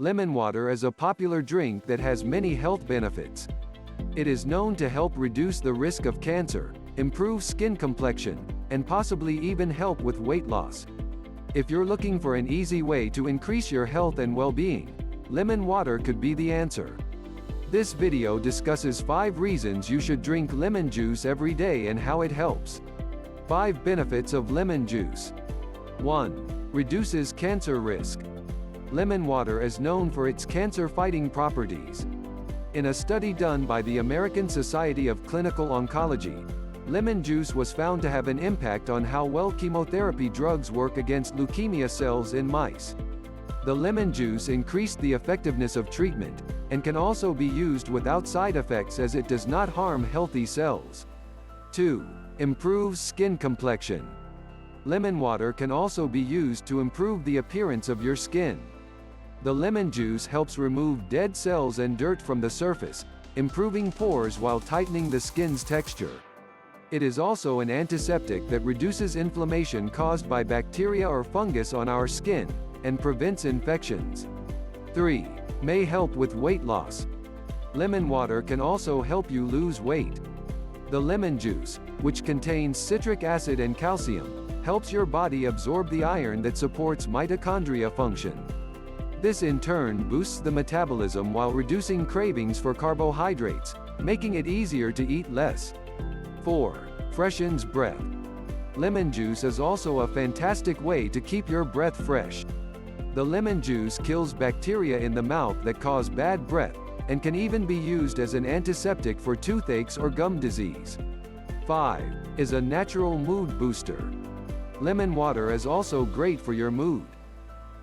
Lemon water is a popular drink that has many health benefits. It is known to help reduce the risk of cancer, improve skin complexion, and possibly even help with weight loss. If you're looking for an easy way to increase your health and well-being, lemon water could be the answer. This video discusses 5 reasons you should drink lemon juice every day and how it helps. 5 benefits of lemon juice. 1. Reduces cancer risk. Lemon water is known for its cancer-fighting properties. In a study done by the American Society of Clinical Oncology, lemon juice was found to have an impact on how well chemotherapy drugs work against leukemia cells in mice. The lemon juice increased the effectiveness of treatment, and can also be used without side effects as it does not harm healthy cells. 2. Improves skin complexion. Lemon water can also be used to improve the appearance of your skin. The lemon juice helps remove dead cells and dirt from the surface, improving pores while tightening the skin's texture. It is also an antiseptic that reduces inflammation caused by bacteria or fungus on our skin, and prevents infections. 3. May help with weight loss. Lemon water can also help you lose weight. The lemon juice, which contains citric acid and calcium, helps your body absorb the iron that supports mitochondria function. This in turn boosts the metabolism while reducing cravings for carbohydrates, making it easier to eat less. 4. Freshens breath. Lemon juice is also a fantastic way to keep your breath fresh. The lemon juice kills bacteria in the mouth that cause bad breath, and can even be used as an antiseptic for toothaches or gum disease. 5. Is a natural mood booster. Lemon water is also great for your mood.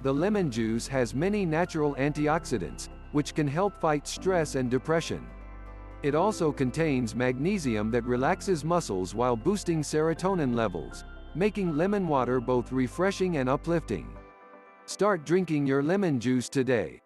The lemon juice has many natural antioxidants, which can help fight stress and depression. It also contains magnesium that relaxes muscles while boosting serotonin levels, making lemon water both refreshing and uplifting. Start drinking your lemon juice today.